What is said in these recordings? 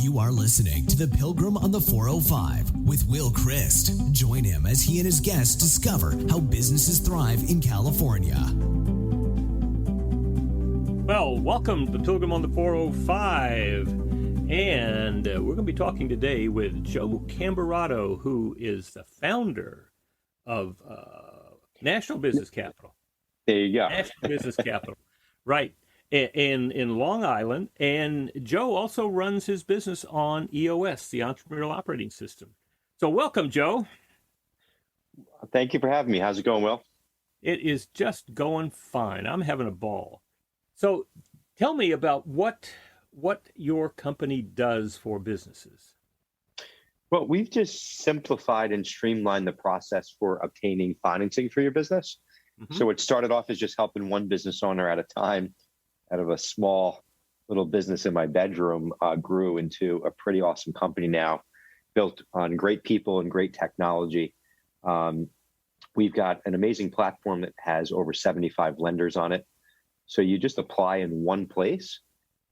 You are listening to The Pilgrim on the 405 with Will Christ. Join him as he and his guests discover how businesses thrive in California. Well, welcome to The Pilgrim on the 405. And we're going to be talking today with Joe Camberato, who is the founder of National Business Capital. There you go. National Business Capital. Right. In Long Island, and Joe also runs his business on EOS, the Entrepreneurial Operating System. So welcome, Joe. Thank you for having me. How's it going, Will? It is just going fine. I'm having a ball. So tell me about what your company does for businesses. Well, we've just simplified and streamlined the process for obtaining financing for your business. Mm-hmm. So it started off as just helping one business owner at a time. Out of a small little business in my bedroom, grew into a pretty awesome company now, built on great people and great technology. We've got an amazing platform that has over 75 lenders on it. So you just apply in one place,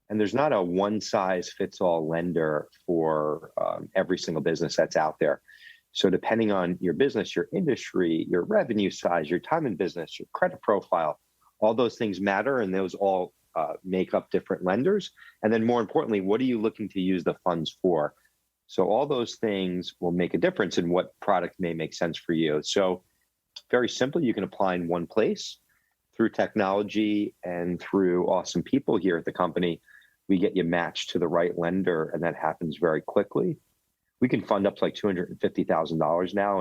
and there's not a one-size-fits-all lender for every single business that's out there. So depending on your business, your industry, your revenue size, your time in business, your credit profile, all those things matter, and those all make up different lenders. And then more importantly, what are you looking to use the funds for? So all those things will make a difference in what product may make sense for you. So very simple, you can apply in one place. Through technology and through awesome people here at the company, we get you matched to the right lender, and that happens very quickly. We can fund up to like $250,000 now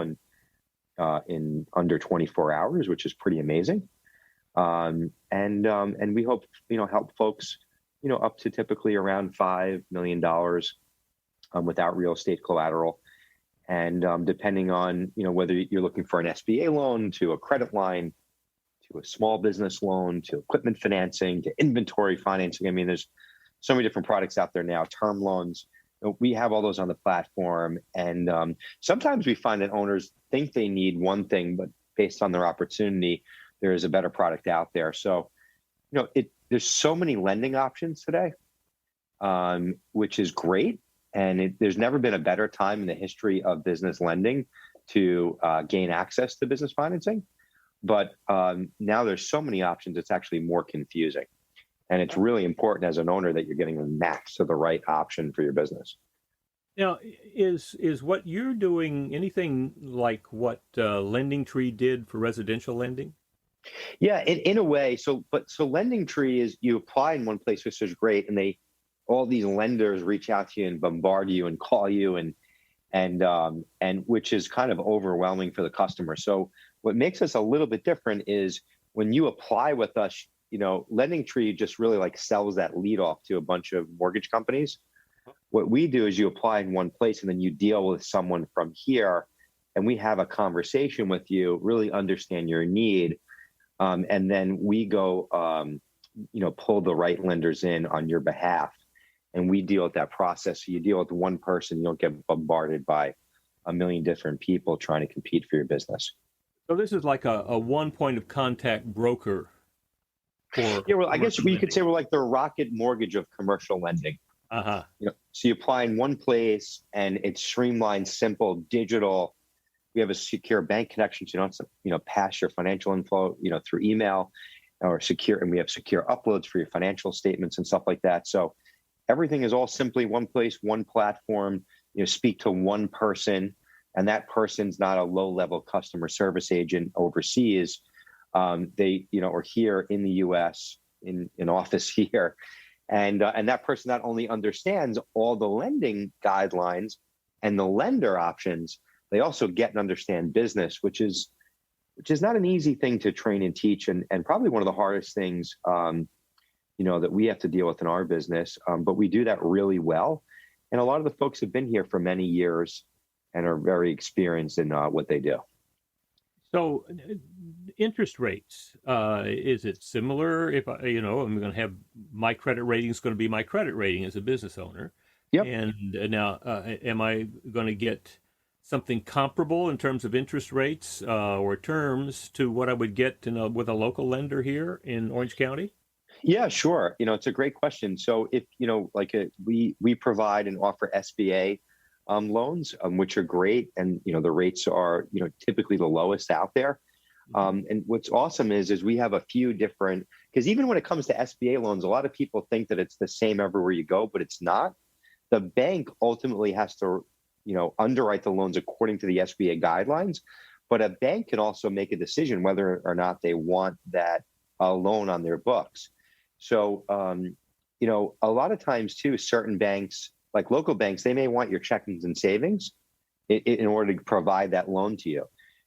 in under 24 hours, which is pretty amazing. And we hope, help folks, up to typically around $5 million without real estate collateral. And depending on, whether you're looking for an SBA loan, to a credit line, to a small business loan, to equipment financing, to inventory financing. I mean, there's so many different products out there now, term loans. We have all those on the platform. And sometimes we find that owners think they need one thing, but based on their opportunity, there is a better product out there. So, there's so many lending options today, which is great. And there's never been a better time in the history of business lending to gain access to business financing. But now there's so many options, it's actually more confusing. And it's really important as an owner that you're getting a match to the right option for your business. Now, is what you're doing anything like what Lending Tree did for residential lending? Yeah, in a way. So Lending Tree is you apply in one place, which is great, and all these lenders reach out to you and bombard you and call you, and which is kind of overwhelming for the customer. So what makes us a little bit different is when you apply with us, Lending Tree just really like sells that lead off to a bunch of mortgage companies. What we do is you apply in one place, and then you deal with someone from here, and we have a conversation with you, really understand your need. And then we go, pull the right lenders in on your behalf, and we deal with that process. So you deal with one person, you don't get bombarded by a million different people trying to compete for your business. So this is like a one point of contact broker. Yeah, well, I guess we could say we're like the Rocket Mortgage of commercial lending. Uh-huh. So you apply in one place, and it's streamlined, simple, digital. We have a secure bank connection, so you don't have to, pass your financial info, through email or secure. And we have secure uploads for your financial statements and stuff like that. So everything is all simply one place, one platform. Speak to one person, and that person's not a low-level customer service agent overseas. They, are here in the U.S. in office here, and that person not only understands all the lending guidelines and the lender options. They also get and understand business, which is not an easy thing to train and teach, and probably one of the hardest things, that we have to deal with in our business. But we do that really well, and a lot of the folks have been here for many years and are very experienced in what they do. So, interest rates, is it similar? If I'm going to have my credit rating is going to be my credit rating as a business owner. Yep. And now, am I going to get something comparable in terms of interest rates or terms to what I would get with a local lender here in Orange County? Yeah, sure. It's a great question. So if, we provide and offer SBA loans, which are great. And, the rates are, typically the lowest out there. And what's awesome is we have a few different, because even when it comes to SBA loans, a lot of people think that it's the same everywhere you go, but it's not. The bank ultimately has to, underwrite the loans according to the SBA guidelines, but a bank can also make a decision whether or not they want that loan on their books. So, a lot of times too, certain banks, like local banks, they may want your checkings and savings in order to provide that loan to you.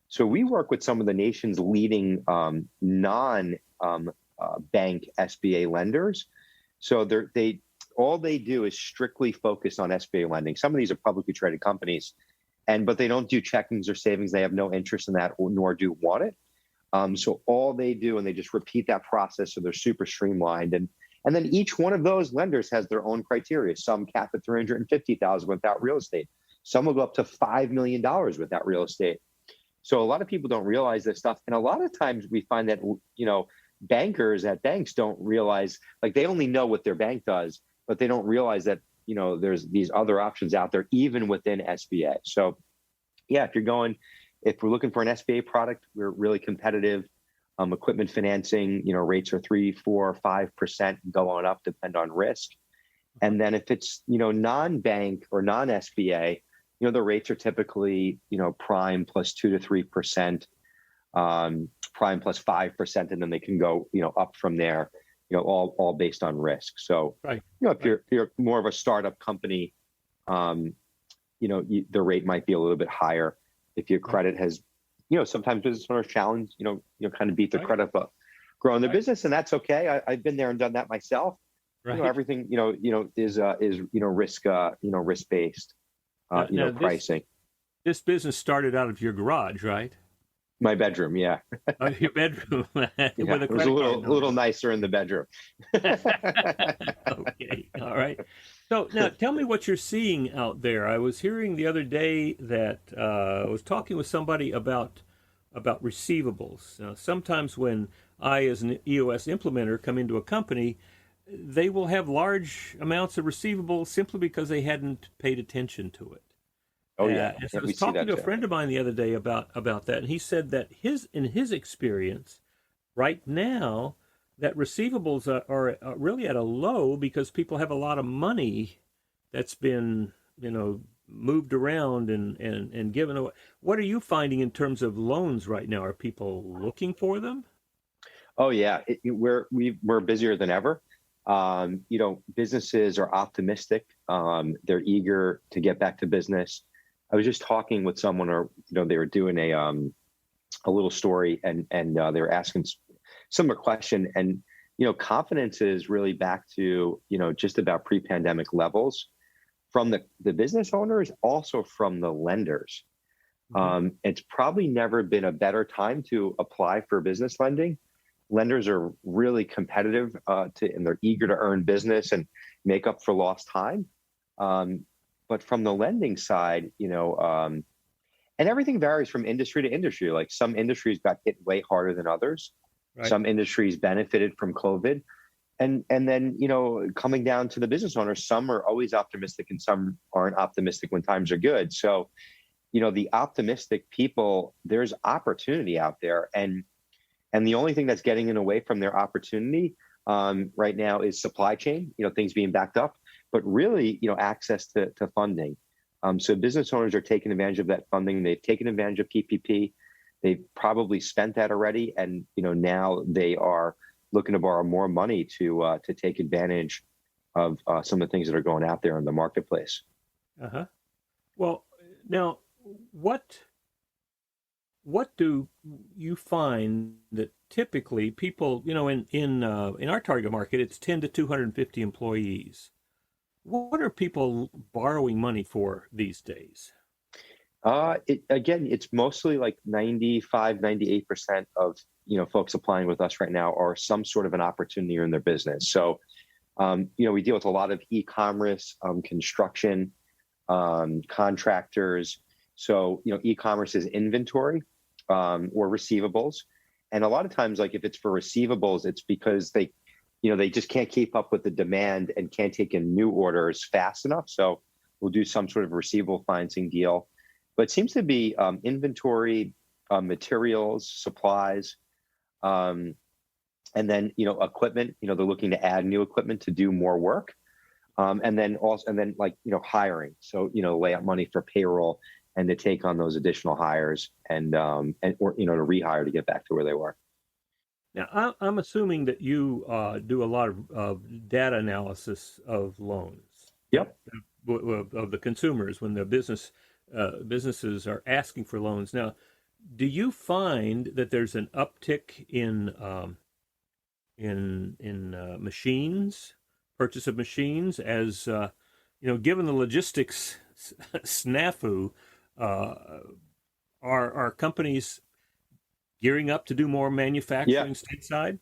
So we work with some of the nation's leading non-bank SBA lenders. So all they do is strictly focus on SBA lending. Some of these are publicly traded companies, but they don't do checkings or savings. They have no interest in that, nor do want it. So all they do, and they just repeat that process, so they're super streamlined. And then each one of those lenders has their own criteria. Some cap at $350,000 without real estate. Some will go up to $5 million without real estate. So a lot of people don't realize this stuff. And a lot of times we find that, bankers at banks don't realize, like they only know what their bank does, but they don't realize that, there's these other options out there, even within SBA. So yeah, if we're looking for an SBA product, we're really competitive. Equipment financing, rates are 3%, 4%, 5%, go on up, depend on risk. And then if it's, non-bank or non-SBA, the rates are typically, prime plus 2 to 3%, prime plus 5%, and then they can go, up from there, all based on risk. So, right. If you're more of a startup company, the rate might be a little bit higher. If your credit has, sometimes business owners challenge, kind of beat their credit up, growing their business, and that's okay. I've been there and done that myself. Right. Everything, is risk based. Pricing. This business started out of your garage, right? My bedroom, yeah. Oh, your bedroom. It was a little nicer in the bedroom. Okay, all right. So now tell me what you're seeing out there. I was hearing the other day that I was talking with somebody about receivables. Sometimes when I, as an EOS implementer, come into a company, they will have large amounts of receivables simply because they hadn't paid attention to it. Oh yeah. And so I was talking to a friend of mine the other day about that, and he said that in his experience, right now, that receivables are really at a low because people have a lot of money that's been moved around and given away. What are you finding in terms of loans right now? Are people looking for them? Oh yeah, we're busier than ever. Businesses are optimistic. They're eager to get back to business. I was just talking with someone, or they were doing a little story, and they were asking similar question, and confidence is really back to just about pre-pandemic levels from the business owners, also from the lenders. Mm-hmm. It's probably never been a better time to apply for business lending. Lenders are really competitive, and they're eager to earn business and make up for lost time. But from the lending side, and everything varies from industry to industry. Like some industries got hit way harder than others. Right. Some industries benefited from COVID. And then, coming down to the business owners, some are always optimistic and some aren't optimistic when times are good. So, the optimistic people, there's opportunity out there. And the only thing that's getting in away from their opportunity right now is supply chain, things being backed up, but really, access to funding. So business owners are taking advantage of that funding. They've taken advantage of PPP. They've probably spent that already. And, now they are looking to borrow more money to take advantage of some of the things that are going out there in the marketplace. Uh-huh. Well, now, what do you find that typically people, in our target market, it's 10 to 250 employees. What are people borrowing money for these days? It's mostly like 95, 98% of, folks applying with us right now are some sort of an opportunity in their business. So, we deal with a lot of e-commerce, construction, contractors. So, e-commerce is inventory or receivables. And a lot of times, like if it's for receivables, it's because they just can't keep up with the demand and can't take in new orders fast enough. So we'll do some sort of receivable financing deal. But it seems to be inventory, materials, supplies, and then equipment. They're looking to add new equipment to do more work, and then hiring. So lay out money for payroll and to take on those additional hires and or to rehire to get back to where they were. Now, I'm assuming that you do a lot of data analysis of loans. Yep. Of the consumers when the businesses are asking for loans. Now, do you find that there's an uptick in machines, purchase of machines, as given the logistics snafu, are companies gearing up to do more manufacturing stateside?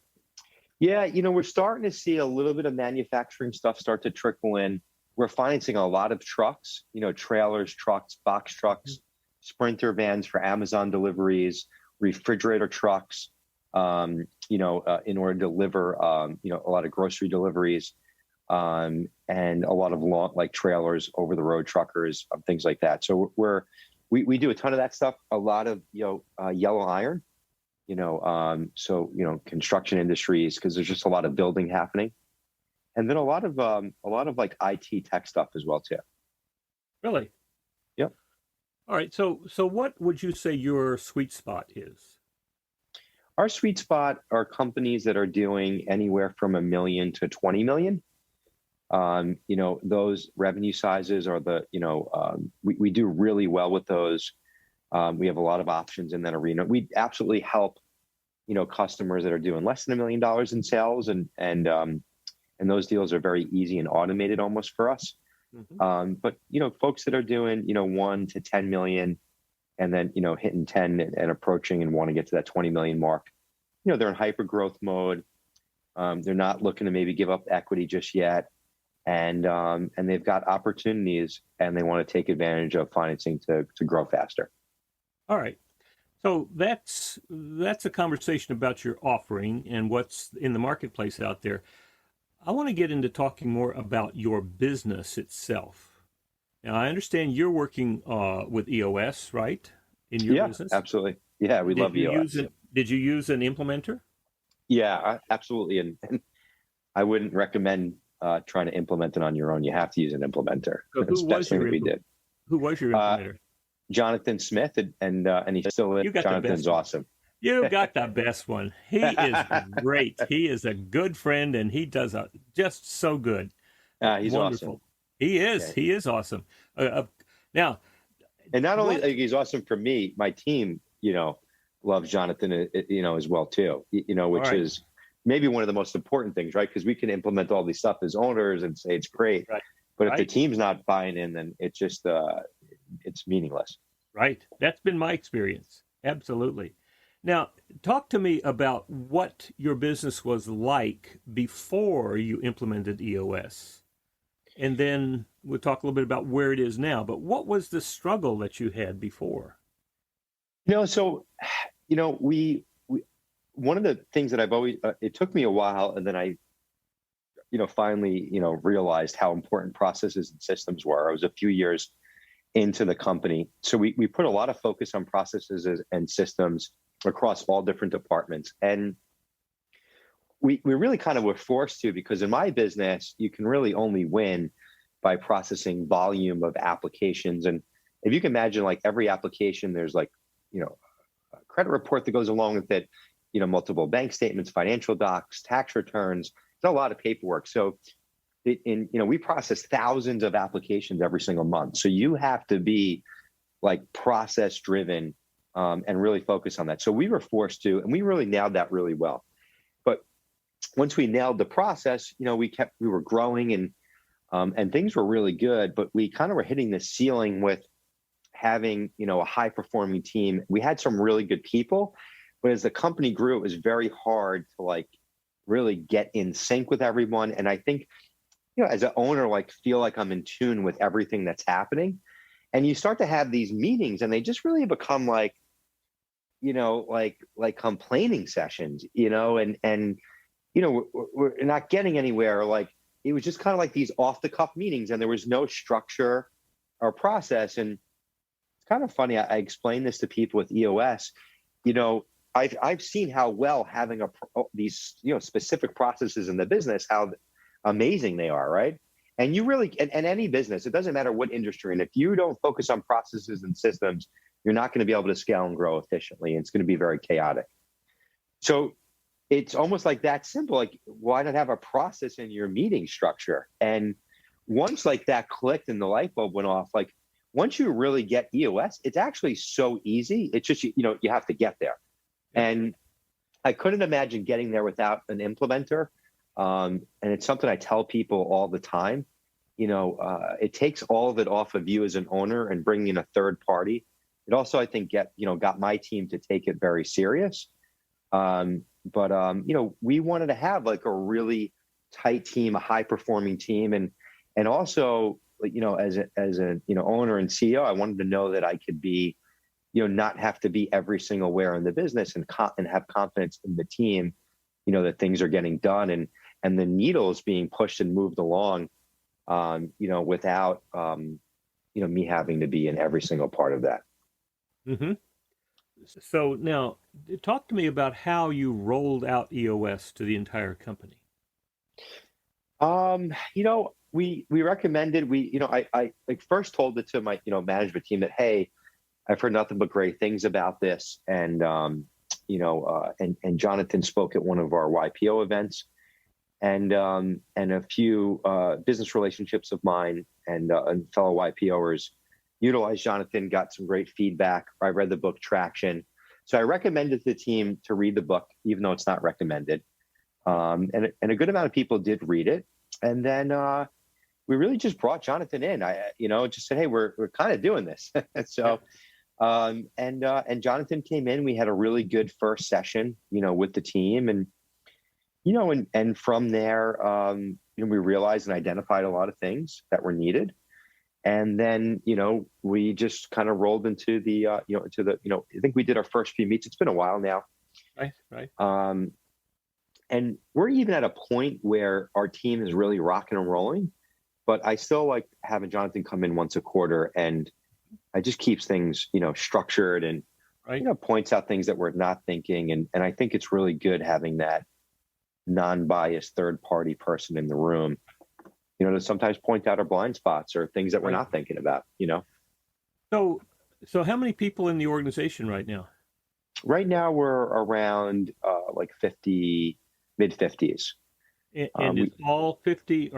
Yeah, we're starting to see a little bit of manufacturing stuff start to trickle in. We're financing a lot of trucks, trailers, trucks, box trucks, Sprinter vans for Amazon deliveries, refrigerator trucks, in order to deliver, a lot of grocery deliveries, and a lot of long, like trailers, over the road truckers, things like that. So we do a ton of that stuff. A lot of yellow iron, construction industries, because there's just a lot of building happening. And then a lot of like IT tech stuff as well too. Really? Yep. All right. So what would you say your sweet spot is? Our sweet spot are companies that are doing anywhere from $1 million to $20 million. Those revenue sizes are we do really well with those. We have a lot of options in that arena. We absolutely help, customers that are doing less than $1 million in sales, and those deals are very easy and automated almost for us. Mm-hmm. But folks that are doing 1 to 10 million, and then hitting 10 and approaching and want to get to that 20 million mark, they're in hyper growth mode. They're not looking to maybe give up equity just yet, and they've got opportunities and they want to take advantage of financing to grow faster. All right. So that's a conversation about your offering and what's in the marketplace out there. I want to get into talking more about your business itself. Now, I understand you're working with EOS, right? In your business? Yeah, absolutely. Yeah, we love EOS. Did you use an implementer? Yeah, absolutely. And I wouldn't recommend trying to implement it on your own. You have to use an implementer. So who was your implementer? Jonathan Smith, and he's still in. Jonathan's awesome. You got the best one. He is great. He is a good friend, and he does just so good. He's wonderful. Awesome. He is. Okay. He is awesome. Now, and not only he's awesome for me, my team, loves Jonathan, as well too. Which is maybe one of the most important things, right? Because we can implement all these stuff as owners and say it's great, right. But if the team's not buying in, then it's just it's meaningless. Right. That's been my experience. Absolutely. Now, talk to me about what your business was like before you implemented EOS. And then we'll talk a little bit about where it is now. But what was the struggle that you had before? We one of the things that I've always, it took me a while, and then I, finally, realized how important processes and systems were. I was a few years into the company. So we put a lot of focus on processes and systems across all different departments. And we really kind of were forced to, because in my business, you can really only win by processing volume of applications. And if you can imagine, like every application, there's a credit report that goes along with it, multiple bank statements, financial docs, tax returns. There's a lot of paperwork. So we process thousands of applications every single month. So you have to be like process driven and really focus on that. So we were forced to, and we really nailed that really well. But once we nailed the process, we were growing and things were really good, but we kind of were hitting the ceiling with having, a high performing team. We had some really good people, but as the company grew, it was very hard to really get in sync with everyone. And I think, as an owner, feel like I'm in tune with everything that's happening. And you start to have these meetings and they just really become like complaining sessions, and we're not getting anywhere. Like, it was just kind of like these off the cuff meetings, and there was no structure or process. And it's kind of funny. I explain this to people with EOS. I've seen how well having these specific processes in the business, how amazing they are, right? And you really, and any business, it doesn't matter what industry, and if you don't focus on processes and systems, you're not going to be able to scale and grow efficiently. And it's going to be very chaotic. So it's almost like that simple. Like, why not have a process in your meeting structure? And once like that clicked and the light bulb went off, like once you really get EOS, it's actually so easy. It's just, you have to get there. And I couldn't imagine getting there without an implementer. And it's something I tell people all the time. It takes all of it off of you as an owner and bringing in a third party. It also, I think, got my team to take it very serious. But we wanted to have like a really tight team, a high performing team. And also, as an owner and CEO, I wanted to know that I could be, not have to be every single where in the business, and have confidence in the team, that things are getting done and the needles being pushed and moved along, without, me having to be in every single part of that. Mm-hmm. So now, talk to me about how you rolled out EOS to the entire company. We recommended, I first told it to my, management team that, hey, I've heard nothing but great things about this. And, and Jonathan spoke at one of our YPO events, and a few business relationships of mine and fellow YPOers utilized Jonathan, got some great feedback. I read the book Traction. So I recommended to the team to read the book, even though it's not recommended. And a good amount of people did read it. And then we really just brought Jonathan in. Just said, hey, we're kind of doing this. So, and Jonathan came in. We had a really good first session, with the team. And, and from there, we realized and identified a lot of things that were needed. And then, we just kind of rolled into the, I think we did our first few meets. It's been a while now. Right. And we're even at a point where our team is really rocking and rolling, but I still like having Jonathan come in once a quarter, and I just keeps things, structured and, points out things that we're not thinking. And I think it's really good having that non-biased third party person in the room, to sometimes point out our blind spots or things that we're not thinking about, So how many people in the organization right now? Right now we're around like 50, mid 50s. And is all 50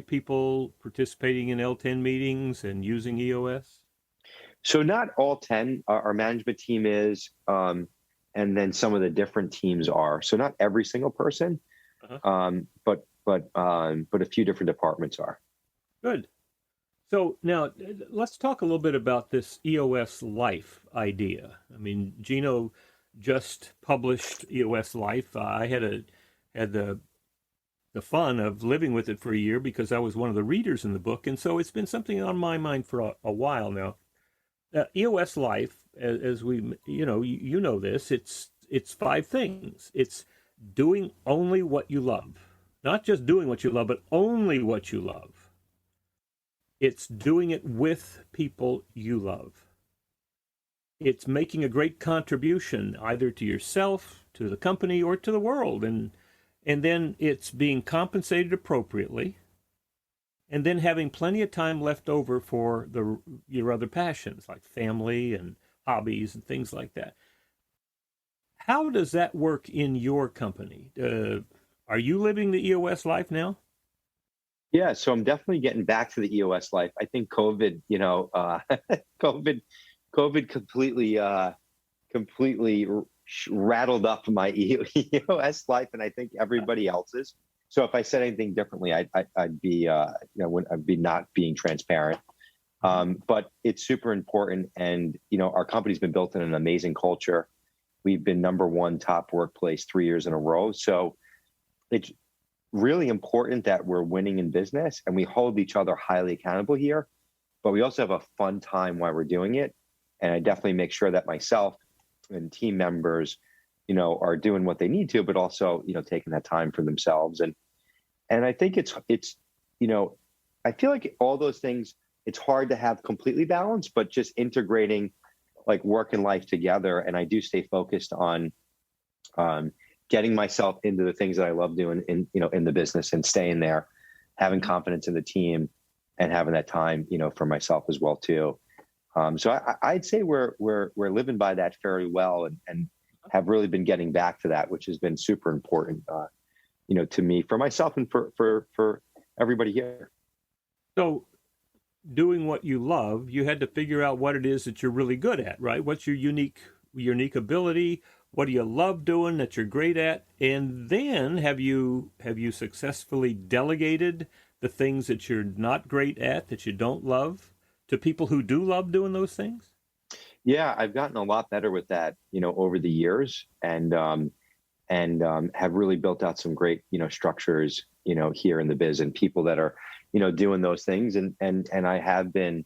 people participating in L10 meetings and using EOS? So not all 10. Our management team is, and then some of the different teams are. So not every single person, but a few different departments are. Good. So now let's talk a little bit about this EOS Life idea. I mean, Gino just published EOS Life. I had the fun of living with it for a year because I was one of the readers in the book, and so it's been something on my mind for a while now. EOS Life, as we this, it's 5 things. It's doing only what you love. Not just doing what you love, but only what you love. It's doing it with people you love. It's making a great contribution either to yourself, to the company, or to the world. And then it's being compensated appropriately. And then having plenty of time left over for your other passions, like family and hobbies and things like that. How does that work in your company? Are you living the EOS life now? Yeah, so I'm definitely getting back to the EOS life. I think COVID, COVID completely rattled up my EOS life, and I think everybody else's. So if I said anything differently, I'd be, I'd be not being transparent. But it's super important, and our company's been built in an amazing culture. We've been #1 top workplace 3 years in a row. So it's really important that we're winning in business, and we hold each other highly accountable here. But we also have a fun time while we're doing it, and I definitely make sure that myself and team members are doing what they need to, but also, taking that time for themselves. And I think it's, I feel like all those things, it's hard to have completely balanced, but just integrating like work and life together. And I do stay focused on getting myself into the things that I love doing in the business and staying there, having confidence in the team and having that time, for myself as well too. So I'd say we're living by that fairly well and have really been getting back to that, which has been super important, to me, for myself and for everybody here. So doing what you love, you had to figure out what it is that you're really good at, right? What's your unique ability? What do you love doing that you're great at? And then have you successfully delegated the things that you're not great at, that you don't love, to people who do love doing those things? Yeah, I've gotten a lot better with that, over the years, and have really built out some great, structures, here in the biz, and people that are, doing those things. And I have been,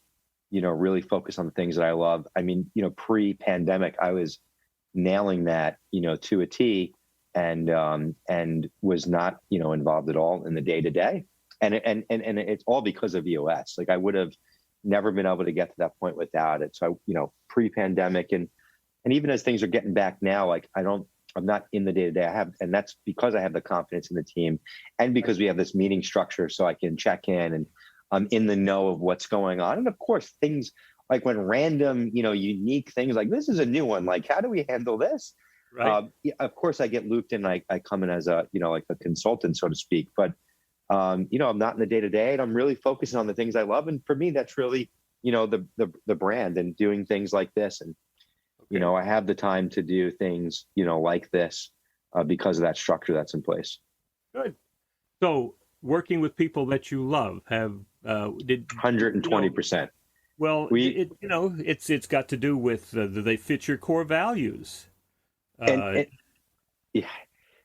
really focused on the things that I love. I mean, pre-pandemic, I was nailing that, to a T, and was not, involved at all in the day to day. And it's all because of EOS. Like, I would have never been able to get to that point without it. So, pre-pandemic and even as things are getting back now, like I'm not in the day to day. And that's because I have the confidence in the team, and because we have this meeting structure, so I can check in and I'm in the know of what's going on. And of course, things like when random, unique things like this is a new one, like how do we handle this? Right. Of course, I get looped in. I come in as a, like a consultant, so to speak. But I'm not in the day to day, and I'm really focusing on the things I love. And for me, that's really, the brand and doing things like this. And okay. I have the time to do things, like this because of that structure that's in place. Good. So working with people that you love did 120%. Well, it's got to do with they fit your core values. Yeah.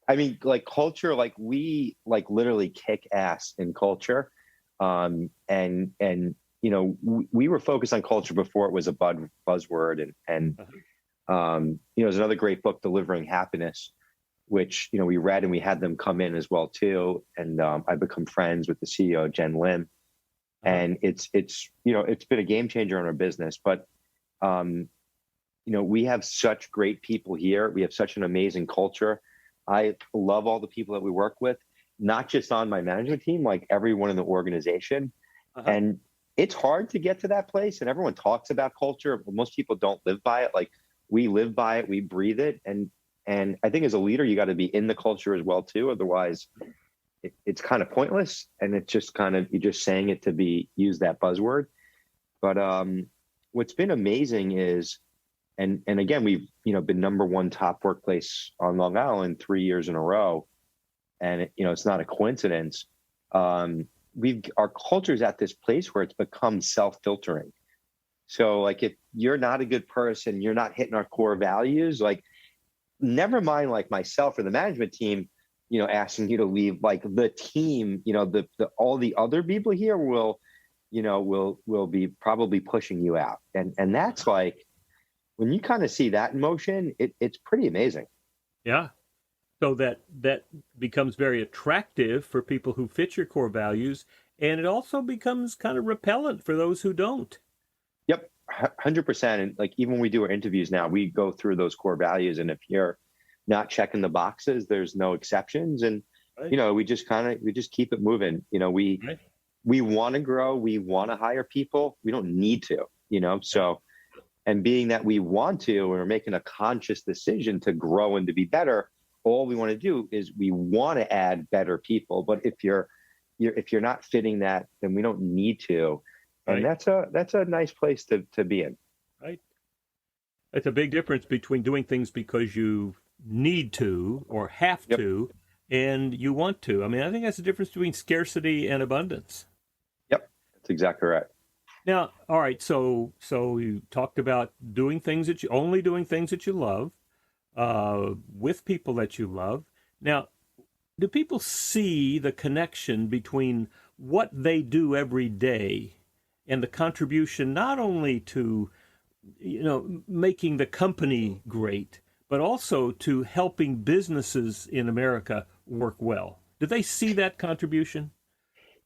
I mean, like culture, like we like literally kick ass in culture. And we were focused on culture before it was a buzzword. And there's another great book, Delivering Happiness, which, we read, and we had them come in as well too. And I've become friends with the CEO, Jen Lim. And it's been a game changer in our business. But, we have such great people here. We have such an amazing culture. I love all the people that we work with, not just on my management team, like everyone in the organization. And it's hard to get to that place. And everyone talks about culture, but most people don't live by it. Like, we live by it, we breathe it. And I think as a leader, you got to be in the culture as well too. Otherwise, it's kind of pointless. And it's just kind of, you're just saying it to use that buzzword. But what's been amazing is, and again, we've, been #1 top workplace on Long Island 3 years in a row. And it's not a coincidence. Our culture's at this place where it's become self-filtering. So like, if you're not a good person, you're not hitting our core values, like, never mind like myself or the management team, asking you to leave, like the team, all the other people here will be probably pushing you out. And that's like, when you kind of see that in motion, it's pretty amazing. Yeah. So that becomes very attractive for people who fit your core values, and it also becomes kind of repellent for those who don't. Yep, 100%. And like, even when we do our interviews now, we go through those core values, and if you're not checking the boxes, there's no exceptions. And right. We just keep it moving. We want to grow, we want to hire people, we don't need to. So. And being that we want to, and we're making a conscious decision to grow and to be better, all we want to do is we want to add better people. But if you're not fitting that, then we don't need to. And that's a nice place to be in. Right. It's a big difference between doing things because you need to or have to, and you want to. I mean, I think that's the difference between scarcity and abundance. Yep, that's exactly right. Now, all right, so you talked about doing things that you love, with people that you love. Now, do people see the connection between what they do every day and the contribution not only to, making the company great, but also to helping businesses in America work well. Do they see that contribution?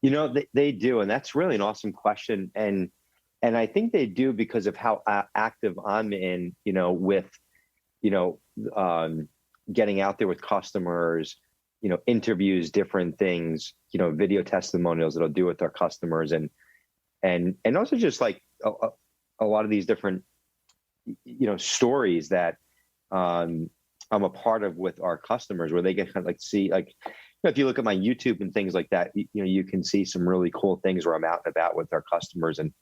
They do, and that's really an awesome question. And I think they do because of how active I'm in, with, getting out there with customers, interviews, different things, video testimonials that I'll do with our customers, and also just like a lot of these different, stories that I'm a part of with our customers, where they get kind of like see, like, if you look at my YouTube and things like that, you can see some really cool things where I'm out and about with our customers, and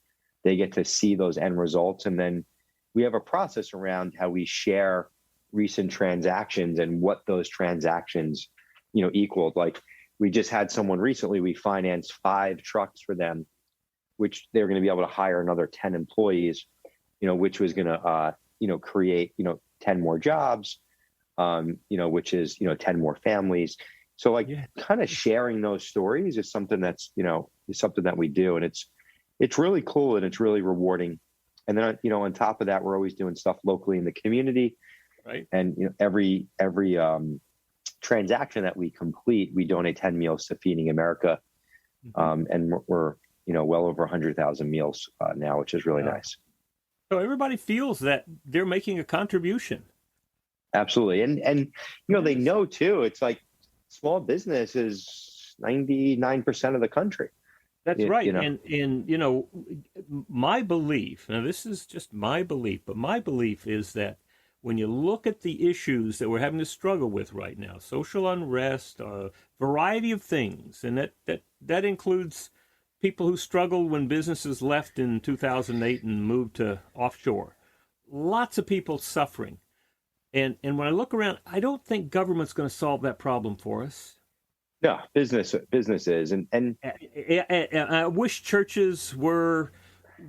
they get to see those end results. And then we have a process around how we share recent transactions and what those transactions, equaled. Like, we just had someone recently, we financed 5 trucks for them, which they're going to be able to hire another 10 employees, which was going to, create, 10 more jobs, which is, 10 more families. So like, kind of sharing those stories is something that's, is something that we do. And it's really cool and it's really rewarding. And then, on top of that, we're always doing stuff locally in the community. Right. And, every transaction that we complete, we donate 10 meals to Feeding America. And we're, well over 100,000 meals now, which is really nice. So everybody feels that they're making a contribution. Absolutely. And they know too, it's like small business is 99% of the country. That's right. And my belief, now this is just my belief, but my belief is that when you look at the issues that we're having to struggle with right now, social unrest, a variety of things, and that includes people who struggled when businesses left in 2008 and moved to offshore. Lots of people suffering. And when I look around, I don't think government's going to solve that problem for us. No, business is. And I wish churches were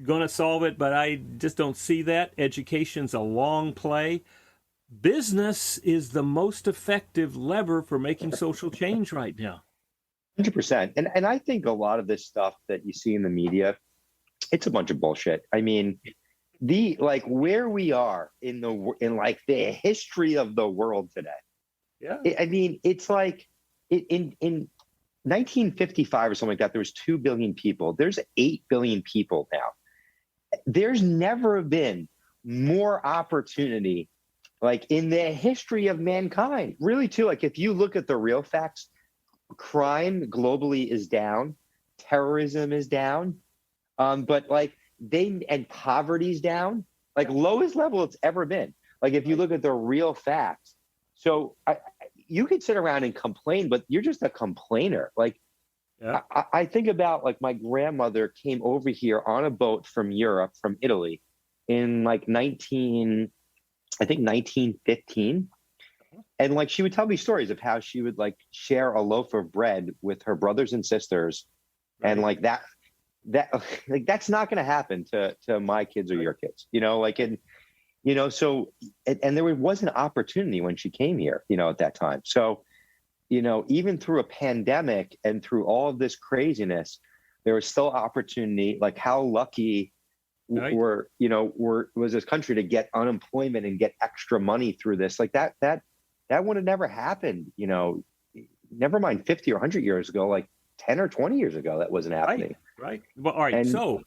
going to solve it, but I just don't see that. Education's a long play. Business is the most effective lever for making social change right now. 100%. And I think a lot of this stuff that you see in the media, it's a bunch of bullshit. I mean, where we are in the history of the world today. Yeah. I mean, it's like in 1955 or something like that, there was 2 billion people. There's 8 billion people now. There's never been more opportunity, like, in the history of mankind. Really, too, like, if you look at the real facts, crime globally is down, terrorism is down, but and poverty's down, like lowest level it's ever been. Like, if you look at the real facts. So you could sit around and complain, but you're just a complainer. Like, yeah. I think about, like, my grandmother came over here on a boat from Europe, from Italy, in like 1915. And like, she would tell me stories of how she would like share a loaf of bread with her brothers and sisters. Right. And like that like, that's not going to happen to my kids or your kids, so, and there was an opportunity when she came here, at that time. So, even through a pandemic and through all of this craziness, there was still opportunity. Like, how lucky was this country to get unemployment and get extra money through this? Like, that would have never happened, never mind 50 or 100 years ago, like 10 or 20 years ago, that wasn't happening. Right. Well, all right. And, so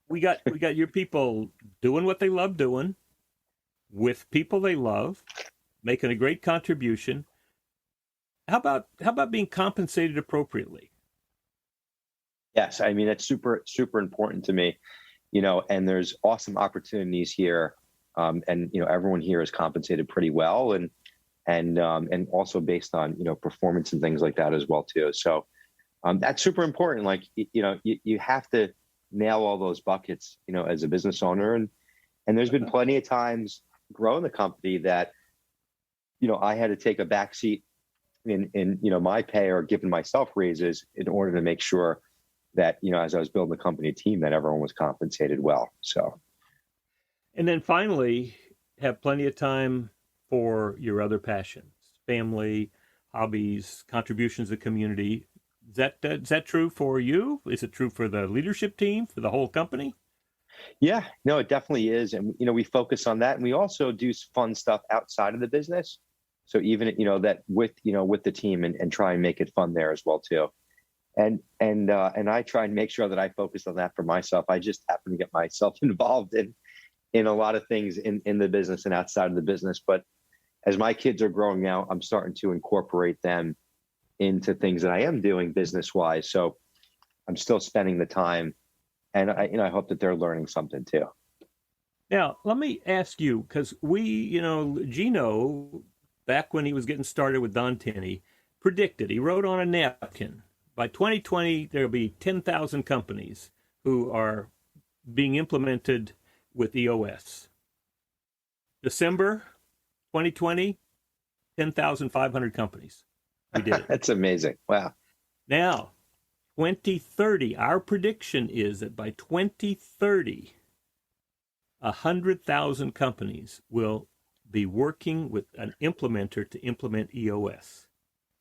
we got your people doing what they love doing with people they love, making a great contribution. How about being compensated appropriately? Yes. I mean, that's super, super important to me, and there's awesome opportunities here. And, everyone here is compensated pretty well, and also based on, performance and things like that as well too. So that's super important. Like, you have to nail all those buckets, as a business owner. And there's been plenty of times growing the company that, I had to take a back seat in my pay or giving myself raises in order to make sure that, as I was building the company team, that everyone was compensated well. So. And then finally, have plenty of time for your other passions, family, hobbies, contributions to the community. Is that true for you? Is it true for the leadership team, for the whole company? Yeah, no, it definitely is. And, we focus on that. And we also do fun stuff outside of the business. So even, that with the team and try and make it fun there as well, too. And I try and make sure that I focus on that for myself. I just happen to get myself involved in a lot of things in the business and outside of the business. But as my kids are growing now, I'm starting to incorporate them into things that I am doing business wise. So I'm still spending the time, and I hope that they're learning something too. Now, let me ask you, because Gino, back when he was getting started with Don Tenney, predicted, he wrote on a napkin, by 2020, there'll be 10,000 companies who are being implemented with EOS. December 2020, 10,500 companies. We did it. That's amazing. Wow. Now, 2030, our prediction is that by 2030, 100,000 companies will be working with an implementer to implement EOS.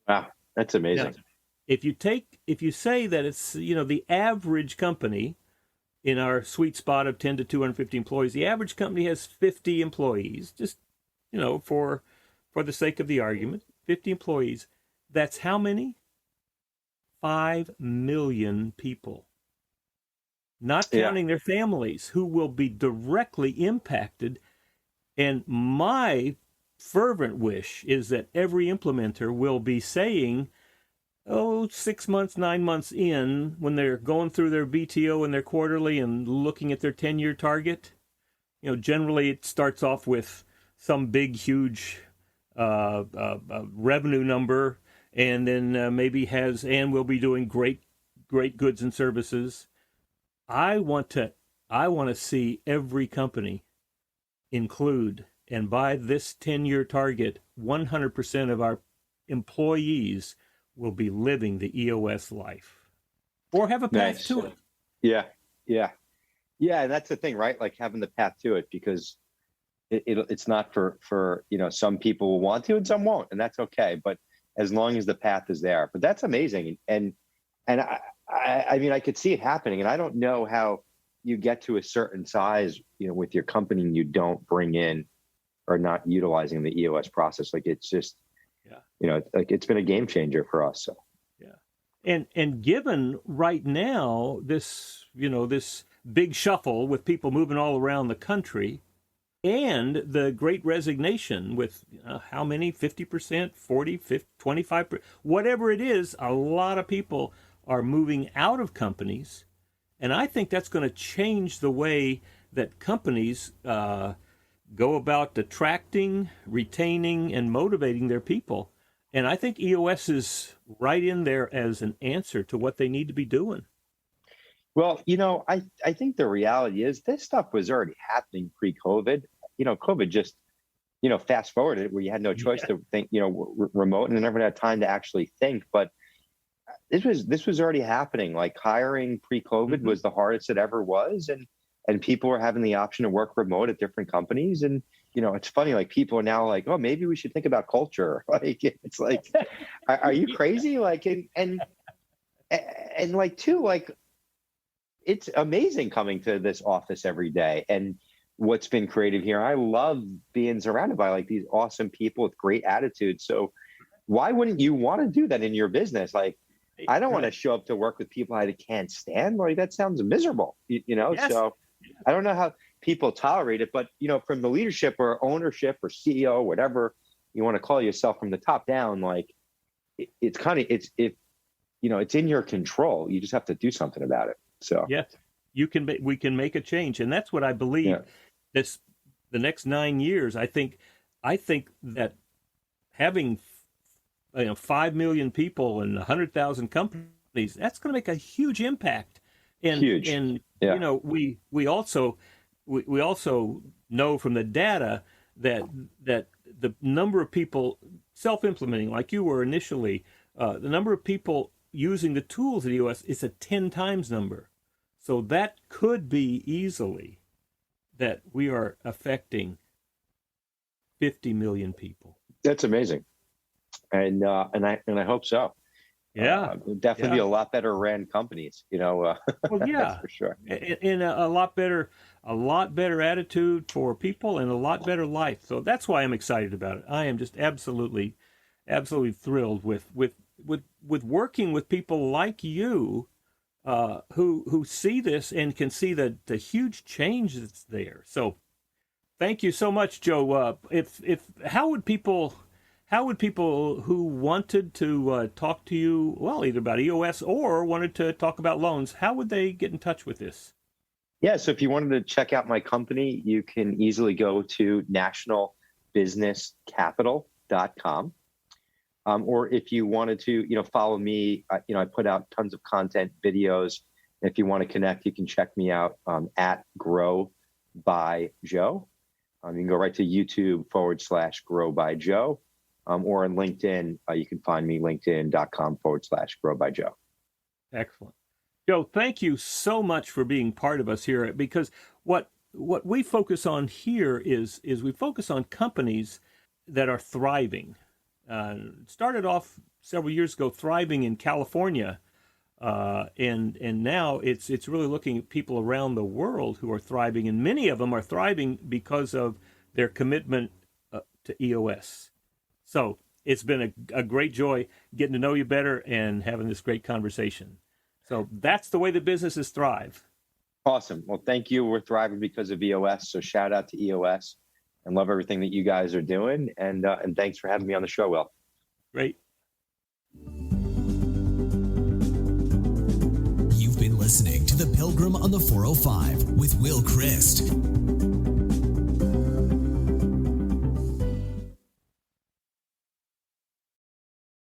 Wow, that's amazing. Now, if you say that it's, the average company in our sweet spot of 10 to 250 employees, the average company has 50 employees, just, for the sake of the argument, 50 employees. That's how many? 5 million people, not counting their families, who will be directly impacted. And my fervent wish is that every implementer will be saying, 6 months, 9 months in, when they're going through their BTO and their quarterly and looking at their 10-year target, generally it starts off with some big, huge revenue number, and then maybe will be doing great goods and services. I want to see every company include, and by this 10-year target, 100% of our employees will be living the EOS life or have a path to it. Yeah. And that's the thing, right? Like having the path to it, because it's not for some people will want to and some won't, and that's okay. But as long as the path is there, but that's amazing. And I mean, I could see it happening, and I don't know how you get to a certain size, with your company, and you don't bring in or not utilizing the EOS process. Like it's just, like it's been a game changer for us. So, and given right now this, this big shuffle with people moving all around the country, and the great resignation with how many, 50%, 40, 50, 25%, whatever it is, a lot of people are moving out of companies. And I think that's going to change the way that companies go about attracting, retaining, and motivating their people. And I think EOS is right in there as an answer to what they need to be doing. Well, I think the reality is this stuff was already happening pre-COVID. COVID just, fast forwarded where you had no choice to think, remote, and never had time to actually think. But this was already happening. Like hiring pre-COVID was the hardest it ever was, and people were having the option to work remote at different companies. And it's funny, like people are now like, oh, maybe we should think about culture. Like it's like, are you crazy? Like and like too, like it's amazing coming to this office every day and what's been created here. I love being surrounded by like these awesome people with great attitudes. So why wouldn't you want to do that in your business? Like, I don't want to show up to work with people I can't stand. Like that sounds miserable, Yes. So I don't know how people tolerate it, but from the leadership or ownership or CEO, whatever you want to call yourself, from the top down, like it's in your control. You just have to do something about it. So yes, we can make a change, and that's what I believe. The next 9 years, I think that having 5 million people and 100,000 companies, that's going to make a huge impact. And huge. And we also know from the data that the number of people self-implementing, like you were initially, the number of people using the tools at EOS is a 10 times number. So that could be easily that we are affecting 50 million people. That's amazing. And I hope so. Yeah. Definitely be a lot better ran companies, Well, yeah, that's for sure. And a lot better attitude for people and a lot better life. So that's why I'm excited about it. I am just absolutely thrilled with working with people like you, who see this and can see the huge change that's there. So thank you so much, Joe. How would people who wanted to talk to you, well, either about EOS or wanted to talk about loans, how would they get in touch with this? Yeah, so if you wanted to check out my company, you can easily go to nationalbusinesscapital.com. Or if you wanted to, follow me, I put out tons of content, videos. If you want to connect, you can check me out at GrowByJoe. You can go right to YouTube /GrowByJoe. Or on LinkedIn, you can find me linkedin.com/GrowByJoe. Excellent. Joe, thank you so much for being part of us here, because what we focus on here is we focus on companies that are thriving. Started off several years ago thriving in California, and now it's really looking at people around the world who are thriving, and many of them are thriving because of their commitment to EOS. So it's been a great joy getting to know you better and having this great conversation. So that's the way the businesses thrive. Awesome. Well, thank you. We're thriving because of EOS. So shout out to EOS and love everything that you guys are doing. And thanks for having me on the show, Will. Great. You've been listening to The Pilgrim on the 405 with Will Christ.